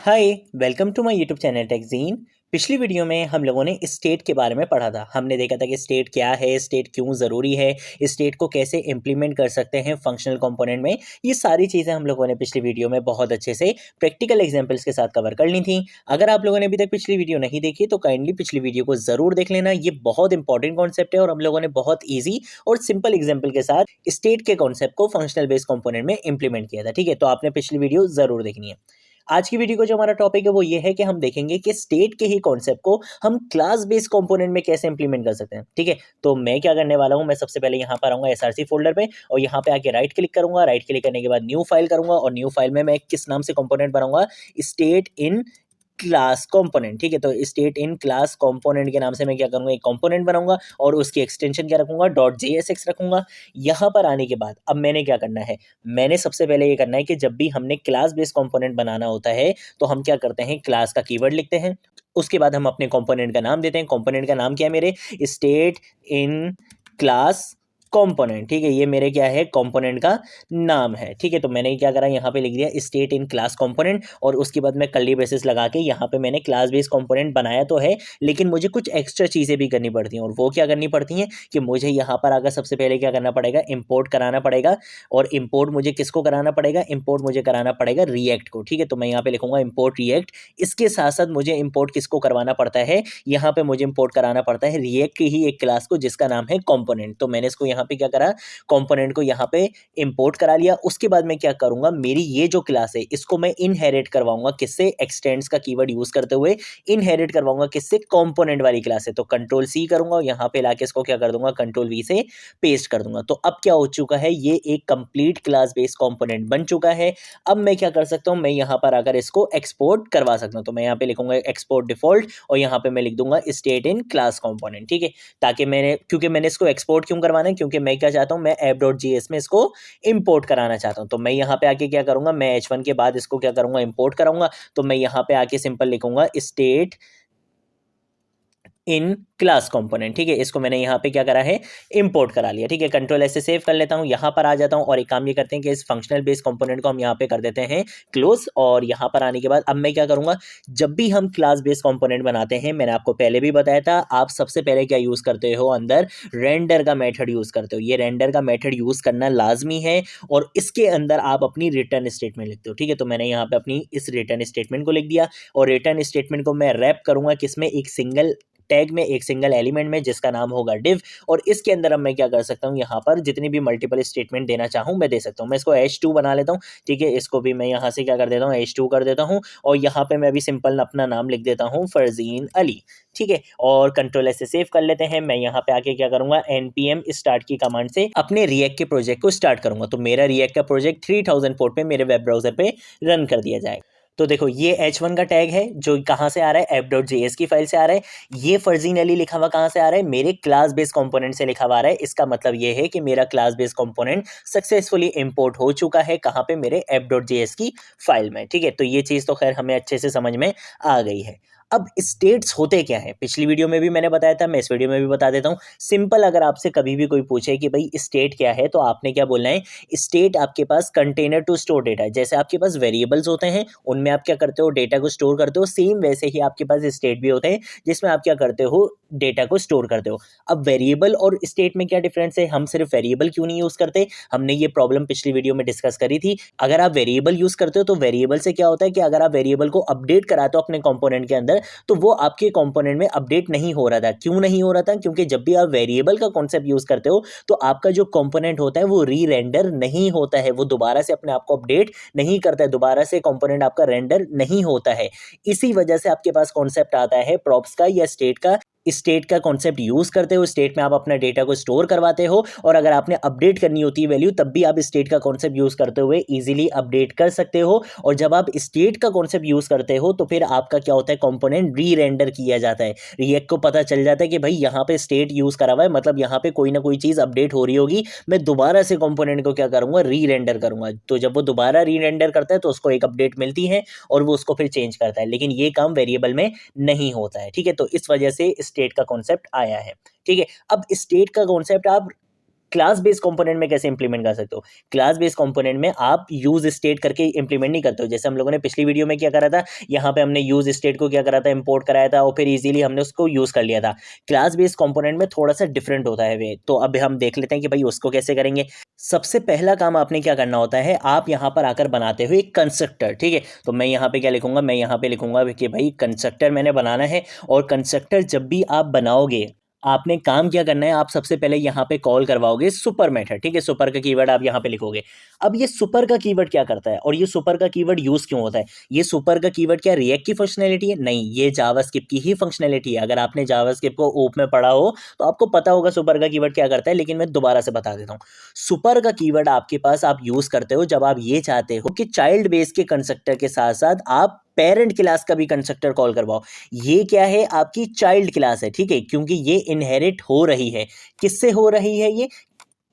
Hi welcome to my YouTube channel Techgene. पिछली video में हम लोगों ने स्टेट के बारे में पढ़ा था। हमने देखा था कि स्टेट क्या है, स्टेट क्यों ज़रूरी है, स्टेट को कैसे इम्प्लीमेंट कर सकते हैं फंक्शनल कंपोनेंट में। ये सारी चीज़ें हम लोगों ने पिछली वीडियो में बहुत अच्छे से प्रैक्टिकल एग्जांपल्स के साथ कवर कर ली थी। अगर आप लोगों ने अभी तक पिछली वीडियो नहीं देखी तो काइंडली पिछली वीडियो को ज़रूर देख लेना। ये बहुत इंपॉर्टेंट कॉन्सेप्ट है और हम लोगों ने बहुत ईजी और सिंपल एग्जाम्पल के साथ स्टेट के कॉन्सेप्ट को फंक्शनल बेस्ड कंपोनेंट में इंप्लीमेंट किया था। ठीक है, तो आपने पिछली वीडियो ज़रूर देखनी है। आज की वीडियो का जो हमारा टॉपिक है वो ये है कि हम देखेंगे कि स्टेट के ही कॉन्सेप्ट को हम क्लास बेस्ड कंपोनेंट में कैसे इंप्लीमेंट कर सकते हैं। ठीक है, तो मैं क्या करने वाला हूँ, मैं सबसे पहले यहाँ पर आऊँगा एसआरसी फोल्डर पे और यहाँ पे आके राइट क्लिक करूंगा। राइट क्लिक करने के बाद न्यू फाइल करूंगा और न्यू फाइल में मैं किस नाम से कंपोनेंट बनाऊंगा, स्टेट इन क्लास कंपोनेंट। ठीक है, तो स्टेट इन क्लास कंपोनेंट के नाम से मैं क्या करूंगा, एक कंपोनेंट बनाऊंगा और उसकी एक्सटेंशन क्या रखूंगा, .jsx रखूंगा। यहाँ पर आने के बाद अब मैंने क्या करना है, मैंने सबसे पहले ये करना है कि जब भी हमने क्लास बेस्ड कंपोनेंट बनाना होता है तो हम क्या करते हैं, क्लास का कीवर्ड लिखते हैं। उसके बाद हम अपने कंपोनेंट का नाम देते हैं। कंपोनेंट का नाम क्या है मेरे, स्टेट इन क्लास कंपोनेंट। ठीक है, ये मेरे क्या है, कंपोनेंट का नाम है। ठीक है, तो मैंने क्या करा, यहाँ पे लिख दिया स्टेट इन क्लास कंपोनेंट और उसके बाद मैं कर्ली ब्रेसेस लगा के यहाँ पे मैंने क्लास बेस्ड कंपोनेंट बनाया तो है, लेकिन मुझे कुछ एक्स्ट्रा चीज़ें भी करनी पड़ती हैं। और वो क्या करनी पड़ती हैं कि मुझे यहाँ पर आकर सबसे पहले क्या करना पड़ेगा, इंपोर्ट कराना पड़ेगा। और इंपोर्ट मुझे किसको कराना पड़ेगा, इंपोर्ट मुझे कराना पड़ेगा रिएक्ट को। ठीक है, तो मैं यहाँ पे लिखूंगा इंपोर्ट रिएक्ट। इसके साथ साथ मुझे इंपोर्ट किसको करवाना पड़ता है, यहाँ पे मुझे इंपोर्ट कराना पड़ता है रिएक्ट की ही एक क्लास को जिसका नाम है कंपोनेंट। तो मैंने इसको यहाँ पे क्या करा, कंपोनेंट को यहाँ पे इंपोर्ट करा लिया। उसके बाद मैं क्या करूंगा, मेरी ये जो क्लास है इसको मैं इनहेरिट करवाऊंगा किससे, एक्सटेंड्स का कीवर्ड यूज करते हुए इनहेरिट करवाऊंगा किससे, कंपोनेंट वाली क्लास है। तो कंट्रोल सी करूंगा और यहाँ पे लाके इसको क्या कर दूंगा, कंट्रोल वी से पेस्ट कर दूंगा। तो अब क्या हो चुका है, ये एक कंप्लीट क्लास बेस्ड कंपोनेंट बन चुका है। अब मैं क्या कर सकता हूँ, मैं यहाँ पर अगर इसको एक्सपोर्ट करवा सकता हूँ तो मैं यहाँ पे लिखूंगा एक्सपोर्ट डिफॉल्ट और यहाँ पे मैं लिख दूंगा स्टेट इन क्लास कंपोनेंट। ठीक है, ताकि क्योंकि मैंने इसको एक्सपोर्ट क्यों करवाना है, क्योंकि मैं क्या चाहता हूँ, मैं app.js में इसको इंपोर्ट कराना चाहता हूँ। तो मैं यहाँ पे आके क्या करूँगा, मैं h1 के बाद इसको क्या करूँगा, इंपोर्ट कराऊंगा। तो मैं यहाँ पे आके सिंपल लिखूंगा स्टेट इन क्लास कंपोनेंट। ठीक है, इसको मैंने यहाँ पे क्या करा है, इंपोर्ट करा लिया। ठीक है, कंट्रोल ऐसे सेव कर लेता हूँ, यहाँ पर आ जाता हूँ और एक काम ये करते हैं कि इस फंक्शनल बेस्ड कंपोनेंट को हम यहाँ पे कर देते हैं क्लोज। और यहाँ पर आने के बाद अब मैं क्या करूँगा, जब भी हम क्लास बेस्ड कंपोनेंट बनाते हैं, मैंने आपको पहले भी बताया था, आप सबसे पहले क्या यूज़ करते हो, अंदर रेंडर का मेथड यूज़ करते हो। ये रेंडर का मेथड यूज़ करना लाजमी है और इसके अंदर आप अपनी रिटर्न स्टेटमेंट लिखते हो। ठीक है, तो मैंने यहाँ पे अपनी इस रिटर्न स्टेटमेंट को लिख दिया और रिटर्न स्टेटमेंट को मैं रैप करूँगा किसमें, एक सिंगल टैग में, एक सिंगल एलिमेंट में जिसका नाम होगा div। और इसके अंदर अब मैं क्या कर सकता हूँ, यहाँ पर जितनी भी मल्टीपल स्टेटमेंट देना चाहूँ मैं दे सकता हूँ। मैं इसको h2 बना लेता हूँ। ठीक है, इसको भी मैं यहाँ से क्या कर देता हूँ, h2 कर देता हूँ और यहाँ पे मैं भी सिंपल अपना नाम लिख देता हूँ, फरजीन अली। ठीक है, और कंट्रोल ऐसे सेव कर लेते हैं। मैं यहाँ पे आके क्या करूँगा, npm स्टार्ट की कमांड से अपने रिएक्ट के प्रोजेक्ट को स्टार्ट करूँगा। तो मेरा रिएक्ट का प्रोजेक्ट 3000 पोर्ट पे मेरे वेब ब्राउजर पे रन कर दिया जाएगा। तो देखो ये h1 का टैग है जो कहाँ से आ रहा है, app.js की फाइल से आ रहा है। ये फरजीन अली लिखा हुआ कहाँ से आ रहा है, मेरे क्लास बेस्ड कंपोनेंट से लिखा हुआ आ रहा है। इसका मतलब ये है कि मेरा class based component successfully import हो चुका है, कहाँ पे, मेरे app.js की फाइल में। ठीक है, तो ये चीज़ तो खैर हमें अच्छे से समझ में आ गई है। अब स्टेट्स होते क्या है, पिछली वीडियो में भी मैंने बताया था, मैं इस वीडियो में भी बता देता हूँ। सिंपल, अगर आपसे कभी भी कोई पूछे कि भाई स्टेट क्या है, तो आपने क्या बोलना है, स्टेट आपके पास कंटेनर टू स्टोर डेटा है। जैसे आपके पास वेरिएबल्स होते हैं उनमें आप क्या करते हो, डेटा को स्टोर करते हो, सेम वैसे ही आपके पास स्टेट भी होते हैं जिसमें आप क्या करते हो, डेटा को स्टोर करते हो। अब वेरिएबल और स्टेट में क्या डिफरेंस है, हम सिर्फ वेरिएबल क्यों नहीं यूज करते, हमने ये प्रॉब्लम पिछली वीडियो में डिस्कस करी थी। अगर आप वेरिएबल यूज करते हो तो वेरिएबल से क्या होता है कि अगर आप वेरिएबल को अपडेट कराते हो अपने कंपोनेंट के अंदर तो वो आपके कंपोनेंट में अपडेट नहीं हो रहा था। क्यों नहीं हो रहा था, क्योंकि जब भी आप वेरिएबल का कॉन्सेप्ट यूज करते हो तो आपका जो कंपोनेंट होता है वो री रेंडर नहीं होता है, वो दोबारा से अपने आप को अपडेट नहीं करता है, दोबारा से कंपोनेंट आपका रेंडर नहीं होता है। इसी वजह से आपके पास कॉन्सेप्ट आता है प्रॉप्स का या स्टेट का। स्टेट का कॉन्सेप्ट यूज करते हो, स्टेट में आप अपना डेटा को स्टोर करवाते हो और अगर आपने अपडेट करनी होती है वैल्यू तब भी आप स्टेट का कॉन्सेप्ट यूज करते हुए इजीली अपडेट कर सकते हो। और जब आप स्टेट का कॉन्सेप्ट यूज करते हो तो फिर आपका क्या होता है, कंपोनेंट री रेंडर किया जाता है। रिएक्ट को पता चल जाता है कि भाई यहाँ पे स्टेट यूज करा हुआ है, मतलब यहाँ पे कोई ना कोई चीज अपडेट हो रही होगी, मैं दोबारा से कंपोनेंट को क्या करूंगा, री रेंडर करूंगा। तो जब वो दोबारा री रेंडर करता है तो उसको एक अपडेट मिलती है और वो उसको फिर चेंज करता है, लेकिन ये काम वेरिएबल में नहीं होता है। ठीक है, तो इस वजह से स्टेट का कॉन्सेप्ट आया है। ठीक है, अब स्टेट का कॉन्सेप्ट आप क्लास बेस्ड कंपोनेंट में कैसे इंप्लीमेंट कर सकते हो? क्लास बेस्ड कंपोनेंट में आप यूज स्टेट करके इंप्लीमेंट नहीं करते हो। जैसे हम लोगों ने पिछली वीडियो में क्या करा था, यहाँ पे हमने यूज स्टेट को क्या करा था, इंपोर्ट कराया था और फिर इजीली हमने उसको यूज कर लिया था। क्लास बेस्ड कंपोनेंट में थोड़ा सा डिफरेंट होता है वे, तो अब हम देख लेते हैं कि भाई उसको कैसे करेंगे। सबसे पहला काम आपने क्या करना होता है, आप यहाँ पर आकर बनाते हो एक कंस्ट्रक्टर, ठीक है। तो मैं यहाँ पे क्या लिखूंगा, मैं यहाँ पे लिखूंगा कि भाई कंस्ट्रक्टर मैंने बनाना है। और कंस्ट्रक्टर जब भी आप बनाओगे, आपने काम क्या करना है, आप सबसे पहले यहाँ पे कॉल करवाओगे सुपर मेथड, ठीक है। सुपर का कीवर्ड आप यहाँ पे लिखोगे। अब ये सुपर का कीवर्ड क्या करता है और ये सुपर का कीवर्ड यूज क्यों होता है? ये सुपर का कीवर्ड क्या रिएक्ट की फंक्शनैलिटी है? नहीं, ये जावास्क्रिप्ट की ही फंक्शनैलिटी है। अगर आपने जावास्क्रिप्ट को ओप में पढ़ा हो तो आपको पता होगा सुपर का कीवर्ड क्या करता है, लेकिन मैं दोबारा से बता देता हूँ। सुपर का कीवर्ड आपके पास आप यूज करते हो जब आप ये चाहते हो कि चाइल्ड बेस के कंस्ट्रक्टर के साथ साथ आप पेरेंट क्लास का भी कंस्ट्रक्टर कॉल करवाओ। ये क्या है, आपकी चाइल्ड क्लास है, ठीक है, क्योंकि ये इनहेरिट हो रही है। किससे हो रही है?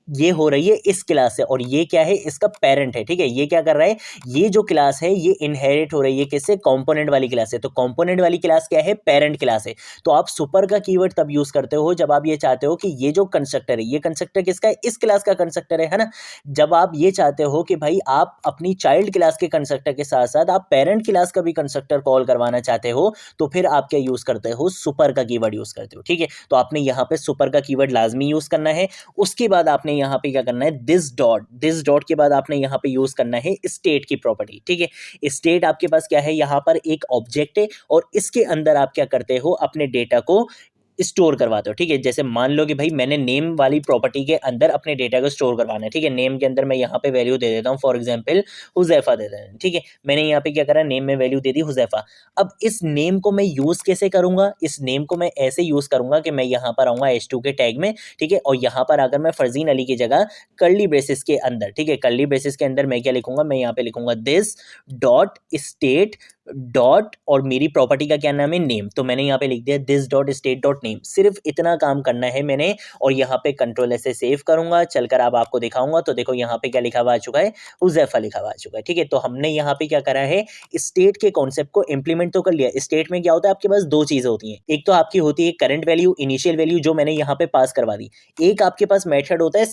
ये हो रही है इस क्लास से, और ये क्या है, इसका पेरेंट है, ठीक है। ये क्या कर रहा है, ये जो क्लास है ये इनहेरिट हो रही है किससे? कंपोनेंट वाली क्लास से। तो कंपोनेंट वाली क्लास क्या है? पेरेंट क्लास है। तो आप सुपर का कीवर्ड तब यूज करते हो जब आप ये चाहते हो कि ये जो कंस्ट्रक्टर है, ये कंस्ट्रक्टर किसका है? इस क्लास का कंस्ट्रक्टर है ना। जब आप ये चाहते हो कि भाई आप अपनी चाइल्ड क्लास के कंस्ट्रक्टर के साथ साथ आप पेरेंट क्लास का भी कंस्ट्रक्टर कॉल करवाना चाहते हो, तो फिर आप क्या यूज करते हो? सुपर का कीवर्ड यूज करते हो, ठीक है। तो आपने यहाँ पे सुपर का कीवर्ड लाजमी यूज करना है। उसके बाद आपने यहाँ पे क्या करना है, दिस डॉट के बाद आपने यहाँ पे यूज करना है स्टेट की प्रॉपर्टी, ठीक है। स्टेट आपके पास क्या है, यहाँ पर एक ऑब्जेक्ट है और इसके अंदर आप क्या करते हो, अपने डेटा को स्टोर करवाते हो, ठीक है। जैसे मान लो कि भाई मैंने नेम वाली प्रॉपर्टी के अंदर अपने डेटा को स्टोर करवाना है, ठीक है। नेम के अंदर मैं यहाँ पे वैल्यू दे देता हूँ, फॉर एग्जांपल हुजैफा दे देता हूँ, ठीक है। मैंने यहाँ पे क्या करा, नेम में वैल्यू दे दी हुजैफा। अब इस नेम को मैं यूज कैसे करूंगा? इस नेम को मैं ऐसे यूज करूंगा कि मैं यहाँ पर आऊंगा H2 के टैग में, ठीक है। और यहाँ पर अगर मैं फरजीन अली की जगह कर्ली ब्रेसेस के अंदर, ठीक है, कर्ली ब्रेसेस के अंदर मैं क्या लिखूंगा, मैं यहाँ पे लिखूंगा दिस डॉट स्टेट डॉट, और मेरी प्रॉपर्टी का क्या नाम है, नेम। तो मैंने यहाँ पे लिख दिया this dot state dot name. सिर्फ इतना काम करना है मैंने, और यहाँ पे कंट्रोल ऐसे सेव करूंगा, चलकर अब आपको दिखाऊंगा। तो देखो यहाँ पे क्या लिखा हुआ आ चुका है, हुजैफा लिखा हुआ आ चुका है, ठीक है। तो हमने यहाँ पे क्या करा है, स्टेट के कॉन्सेप्ट को इंप्लीमेंट तो कर लिया। स्टेट में क्या होता है, आपके पास दो चीजें होती हैं। एक तो आपकी होती है करंट वैल्यू, इनिशियल वैल्यू, जो मैंने यहाँ पे पास करवा दी। एक आपके पास मेथड होता है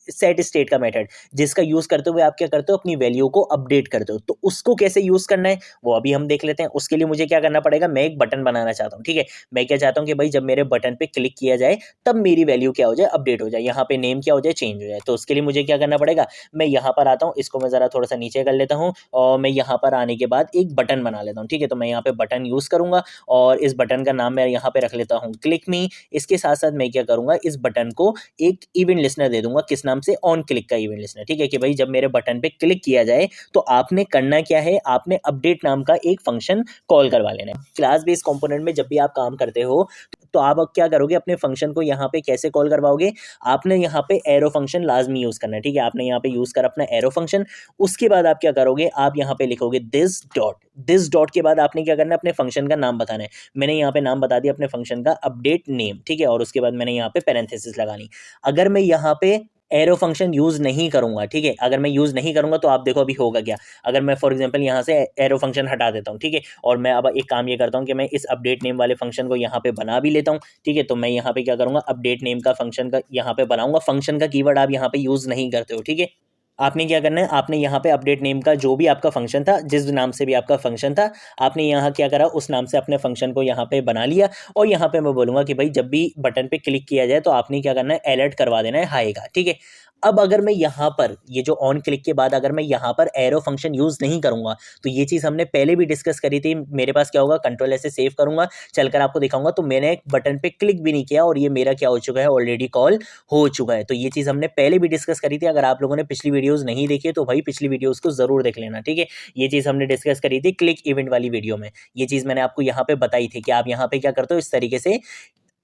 सेट स्टेट का मेथड, जिसका यूज करते हुए आप क्या करते हो, अपनी वैल्यू को अपडेट करते हो। तो उसको कैसे यूज करना है वो अभी हम देख लेते हैं। उसके लिए मुझे क्या करना पड़ेगा, मैं एक बटन बनाना चाहता हूँ, ठीक है। मैं क्या चाहता हूँ कि भाई जब मेरे बटन पे क्लिक किया जाए तब मेरी वैल्यू क्या हो जाए, अपडेट हो जाए, यहाँ पे नेम क्या हो जाए, चेंज हो जाए। तो उसके लिए मुझे क्या करना पड़ेगा, मैं यहाँ पर आता हूँ, इसको मैं जरा थोड़ा सा नीचे कर लेता हूँ, और मैं यहाँ पर आने के बाद एक बटन बना लेता हूँ, ठीक है। तो मैं यहाँ पे बटन यूज करूंगा, और इस बटन का नाम मैं यहाँ पे रख लेता हूँ क्लिक मी। इसके साथ साथ मैं क्या करूंगा, इस बटन को एक इवेंट लिस्नर दे दूंगा, किस नाम से, ऑन क्लिक का इवेंट लिस्नर, ठीक है। कि भाई जब मेरे बटन पे क्लिक किया जाए तो आपने करना क्या है, आपने अपडेट नाम का एक फंक्शन कॉल करवा लेना है। क्लास बेस्ड कंपोनेंट में जब भी आप काम करते हो तो आप अब क्या करोगे, अपने फंक्शन को यहाँ पे कैसे कॉल करवाओगे, आपने यहाँ पे एरो फंक्शन लाजमी यूज करना है, ठीक है। आपने यहाँ पे यूज करा अपना एरो फंक्शन। उसके बाद आप क्या करोगे, आप यहाँ पे लिखोगे दिस डॉट के बाद आपने क्या करना है, अपने फंक्शन का नाम बताना है। मैंने यहाँ पे नाम बता दिया अपने फंक्शन का, अपडेट नेम, ठीक है। और उसके बाद मैंने यहाँ पे पैरेंथेसिस लगानी। अगर मैं यहाँ पे एरो फंक्शन यूज नहीं करूंगा, ठीक है, अगर मैं यूज नहीं करूंगा तो आप देखो अभी होगा क्या। अगर मैं फॉर एग्जांपल यहाँ से एरो फंक्शन हटा देता हूँ, ठीक है, और मैं अब एक काम ये करता हूँ कि मैं इस अपडेट नेम वाले फंक्शन को यहाँ पे बना भी लेता हूँ, ठीक है। तो मैं यहाँ पे क्या करूंगा, अपडेट नेम का फंक्शन का यहाँ पे बनाऊंगा। फंक्शन का कीवर्ड आप यहाँ पे यूज नहीं करते हो, ठीक है। आपने क्या करना है, आपने यहाँ पे अपडेट नेम का जो भी आपका फंक्शन था, जिस नाम से भी आपका फंक्शन था, आपने यहाँ क्या करा, उस नाम से अपने फंक्शन को यहाँ पे बना लिया। और यहाँ पे मैं बोलूँगा कि भाई जब भी बटन पे क्लिक किया जाए तो आपने क्या करना है, अलर्ट करवा देना है हाई का, ठीक है। अब अगर मैं यहाँ पर ये जो ऑन क्लिक के बाद अगर मैं यहाँ पर एरो फंक्शन यूज नहीं करूंगा, तो ये चीज़ हमने पहले भी डिस्कस करी थी। मेरे पास क्या होगा, कंट्रोल ऐसे सेव करूंगा, चलकर आपको दिखाऊंगा। तो मैंने एक बटन पे क्लिक भी नहीं किया और ये मेरा क्या हो चुका है, ऑलरेडी कॉल हो चुका है। तो ये चीज़ हमने पहले भी डिस्कस करी थी। अगर आप लोगों ने पिछली वीडियोस नहीं देखी तो भाई पिछली वीडियोस को जरूर देख लेना, ठीक है। ये चीज़ हमने डिस्कस करी थी क्लिक इवेंट वाली वीडियो में। ये चीज़ मैंने आपको यहाँ पे बताई थी कि आप यहाँ पे क्या करते हो, इस तरीके से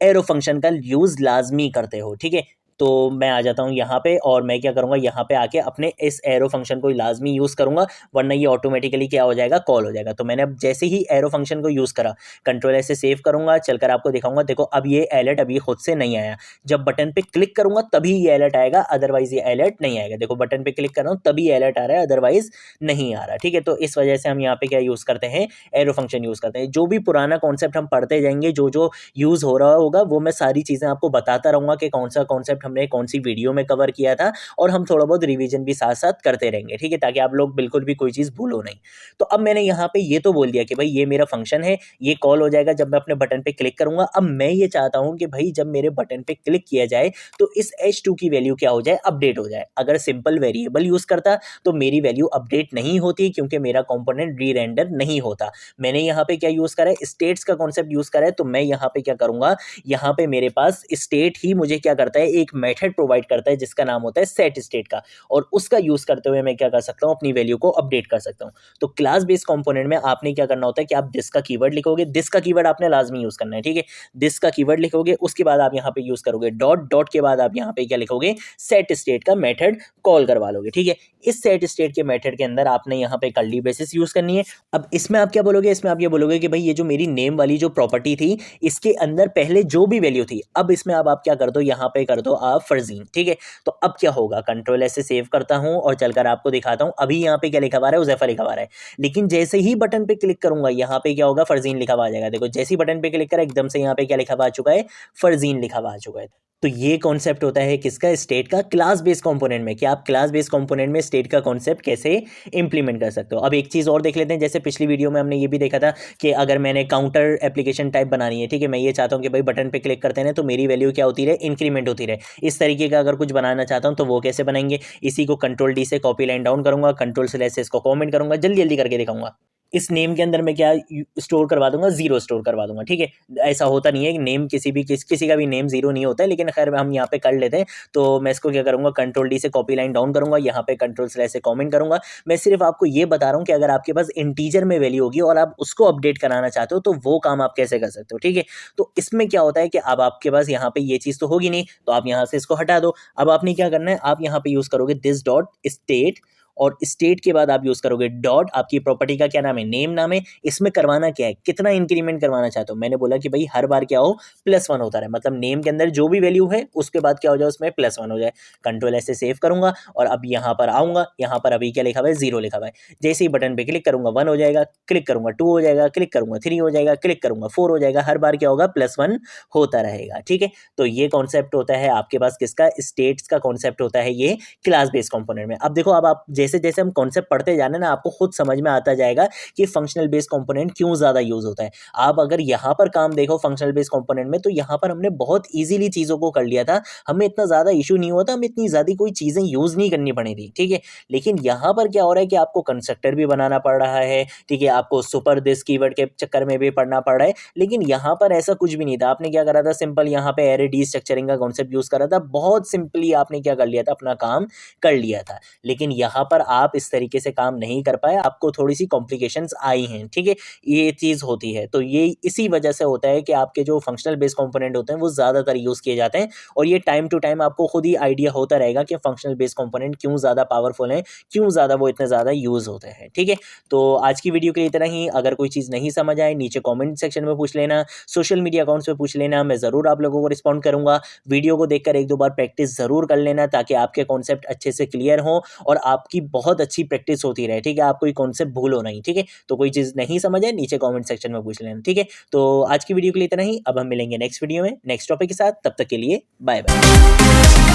एरो फंक्शन का यूज लाजमी करते हो, ठीक है। तो मैं आ जाता हूँ यहाँ पे, और मैं क्या करूँगा, यहाँ पे आके अपने इस एरो फंक्शन को लाजमी यूज़ करूँगा, वरना ये ऑटोमेटिकली क्या हो जाएगा, कॉल हो जाएगा। तो मैंने अब जैसे ही एरो फंक्शन को यूज़ करा, कंट्रोल ऐसे सेव करूँगा, चलकर आपको दिखाऊंगा। देखो अब ये अलर्ट अभी खुद से नहीं आया, जब बटन पे क्लिक करूँगा तभी ये अलर्ट आएगा, अदरवाइज ये अलर्ट नहीं आएगा। देखो बटन पे क्लिक कर रहा हूँ तभी अलर्ट आ रहा है, अदरवाइज नहीं आ रहा, ठीक है। तो इस वजह से हम यहाँ पे क्या यूज़ करते हैं, एरो फंक्शन यूज़ करते हैं। जो भी पुराना कॉन्सेप्ट हम पढ़ते जाएंगे, जो जो यूज़ हो रहा होगा, वो मैं सारी चीज़ें आपको बताता रहूँगा कि कौन सा कॉन्सेप्ट कॉन्सेप्ट हमने कौन सी वीडियो में कवर किया था, और हम थोड़ा बहुत रिवीजन भी साथ साथ करते रहेंगे, ठीक है, ताकि आप लोग बिल्कुल भी कोई चीज़ भूलो नहीं। तो अब मैंने यहाँ पे ये तो बोल दिया कि भाई ये मेरा फंक्शन है, ये कॉल हो जाएगा जब मैं अपने बटन पे क्लिक करूंगा। अब मैं ये चाहता हूँ कि भाई जब मेरे बटन पे क्लिक किया जाए तो इस h2 की वैल्यू क्या हो जाए, अपडेट हो जाए। अगर सिंपल वेरिएबल यूज करता तो मेरी वैल्यू अपडेट नहीं होती, क्योंकि मेरा कंपोनेंट री रेंडर नहीं होता। मैंने यहाँ पे क्या यूज करा है, स्टेट्स का कॉन्सेप्ट यूज करा है। तो मैं यहाँ पे क्या करूंगा, यहाँ पे मेरे पास स्टेट ही मुझे क्या करता है, एक मेथड प्रोवाइड करता है जिसका नाम होता है सेट स्टेट का, और उसका यूज करते हुए मैं क्या कर सकता हूँ, अपनी वैल्यू को अपडेट कर सकता हूँ। तो क्लास बेस्ड कंपोनेंट में आपने क्या करना होता है कि आप दिस का कीवर्ड लिखोगे, दिस का कीवर्ड आपने लाजमी यूज करना है, ठीक है। दिस का कीवर्ड लिखोगे, उसके बाद आप यहाँ पे यूज करोगे डॉट, डॉट के बाद आप यहाँ पे क्या लिखोगे, सेट स्टेट का मेथड कॉल करवा लोगे, ठीक है। इस सेट स्टेट के मेथड के अंदर आपने यहाँ पे कर्ली ब्रेसेस यूज करनी है। अब इसमें आप क्या बोलोगे, इसमें आप ये बोलोगे कि भाई ये जो मेरी नेम वाली जो प्रॉपर्टी थी, इसके अंदर पहले जो भी वैल्यू थी, अब इसमें अब आप क्या कर दो, यहाँ पे कर दो आप फरजीन, ठीक है। तो अब क्या होगा, कंट्रोल एस से सेव करता हूँ और चलकर आपको दिखाता हूँ। अभी यहाँ पे क्या लिखा हुआ है, उज़ैफा लिखा हुआ है, लेकिन जैसे ही बटन पे क्लिक करूंगा यहाँ पे क्या होगा, फरजीन लिखा हुआ आ जाएगा। देखो जैसे ही बटन पे क्लिक करा एकदम से यहाँ पे क्या लिखा हुआ आ चुका है, फरजीन लिखा हुआ आ चुका है। तो ये कॉन्सेप्ट होता है किसका, स्टेट का, क्लास बेस्ड कंपोनेंट में। कि आप क्लास बेस्ड कंपोनेंट में स्टेट का कॉन्सेप्ट कैसे इंप्लीमेंट कर सकते हो। अब एक चीज़ और देख लेते हैं, जैसे पिछली वीडियो में हमने ये भी देखा था कि अगर मैंने काउंटर एप्लीकेशन टाइप बनानी है, ठीक है, मैं ये चाहता हूँ कि भाई बटन पे क्लिक करते हैं तो मेरी वैल्यू क्या होती रहे, इंक्रीमेंट होती रहे। इस तरीके का अगर कुछ बनाना चाहता हूँ तो वो कैसे बनाएंगे, इसी को कंट्रोल डी से कॉपी लाइन डाउन करूंगा, कंट्रोल स्लैश से इसको कॉमेंट करूंगा, जल्दी जल्दी करके दिखाऊंगा। इस नेम के अंदर मैं क्या स्टोर करवा दूंगा, जीरो स्टोर करवा दूंगा, ठीक है। ऐसा होता नहीं है कि नेम किसी का भी नेम जीरो नहीं होता है, लेकिन खैर हम यहाँ पे कर लेते हैं। तो मैं इसको क्या करूँगा, कंट्रोल डी से कॉपी लाइन डाउन करूँगा, यहाँ पे कंट्रोल स्लैश से कॉमेंट करूँगा। मैं सिर्फ आपको ये बता रहा हूँ कि अगर आपके पास इंटीजर में वैल्यू होगी और आप उसको अपडेट कराना चाहते हो तो वो काम आप कैसे कर सकते हो, ठीक है। तो इसमें क्या होता है कि अब आपके पास यहाँ पे ये चीज़ तो होगी नहीं, तो आप यहाँ से इसको हटा दो। अब आपने क्या करना है, आप यहाँ पे यूज़ करोगे दिस डॉट स्टेट, और स्टेट के बाद आप यूज करोगे डॉट, आपकी प्रॉपर्टी का क्या नाम है, नेम नाम है। इसमें करवाना क्या है, कितना इंक्रीमेंट करवाना चाहते हो। मैंने बोला कि भाई हर बार क्या हो, +1 होता रहे, मतलब नेम के अंदर जो भी वैल्यू है उसके बाद क्या हो जाए, उसमें +1 हो जाए। कंट्रोल ऐसे सेव करूंगा और अब यहाँ पर आऊंगा, यहाँ पर अभी क्या लिखा हुआ है, 0 लिखा हुआ है। जैसे ही बटन पे क्लिक करूंगा 1 हो जाएगा, क्लिक करूंगा 2 हो जाएगा, क्लिक करूंगा 3 हो जाएगा, क्लिक करूंगा 4 हो जाएगा। हर बार क्या होगा, +1 होता रहेगा, ठीक है। तो ये कॉन्सेप्ट होता है आपके पास किसका, स्टेट्स का कॉन्सेप्ट होता है ये क्लास बेस्ड कंपोनेंट में। अब देखो, अब आप जैसे जैसे हम कॉन्सेप्ट पढ़ते जाने ना, आपको खुद समझ में आता जाएगा कि फंक्शनल बेस्ड कंपोनेंट क्यों ज्यादा यूज होता है। आप अगर यहाँ पर काम देखो फंक्शनल बेस्ड कंपोनेंट में, तो यहाँ पर हमने बहुत इजीली चीजों को कर लिया था, हमें इतना ज्यादा इशू नहीं हुआ था, हमें इतनी ज्यादा कोई चीजें यूज नहीं करनी पड़ी थी, ठीक है। लेकिन यहाँ पर क्या हो रहा है कि आपको कंस्ट्रक्टर भी बनाना पड़ रहा है, ठीक है, आपको सुपर दिस कीवर्ड के चक्कर में भी पढ़ना पड़ रहा है। लेकिन यहाँ पर ऐसा कुछ भी नहीं था। आपने क्या करा था, सिंपल यहाँ पे एरे डी स्ट्रक्चरिंग का कॉन्सेप्ट यूज करा था, बहुत सिंपली आपने क्या कर लिया था, अपना काम कर लिया था। लेकिन यहाँ पर आप इस तरीके से काम नहीं कर पाए, आपको थोड़ी सी कॉम्प्लिकेशंस आई हैं, ठीक है, ये चीज होती है। तो ये इसी वजह से होता है कि आपके जो फंक्शनल बेस्ड कंपोनेंट होते हैं वो ज्यादातर यूज किए जाते हैं, और ये टाइम टू टाइम आपको खुद ही आइडिया होता रहेगा कि फंक्शनल बेस्ड कंपोनेंट क्यों ज्यादा पावरफुल हैं, क्यों ज्यादा वो इतने ज्यादा यूज होते हैं, ठीक है। तो आज की वीडियो के लिए इतना ही। अगर कोई चीज नहीं समझ आए नीचे कॉमेंट सेक्शन में पूछ लेना, सोशल मीडिया अकाउंट्स में पूछ लेना, मैं जरूर आप लोगों को रिस्पॉन्ड करूंगा। वीडियो को देखकर 1-2 बार प्रैक्टिस जरूर कर लेना, ताकि आपके कॉन्सेप्ट अच्छे से क्लियर हो और आपकी बहुत अच्छी प्रैक्टिस होती रहे, ठीक है। आप कोई कॉन्सेप्ट भूलो नहीं, ठीक है। तो कोई चीज़ नहीं समझ आए नीचे कमेंट सेक्शन में पूछ लेना, ठीक है। तो आज की वीडियो के लिए इतना ही। अब हम मिलेंगे नेक्स्ट वीडियो में नेक्स्ट टॉपिक के साथ, तब तक के लिए बाय बाय।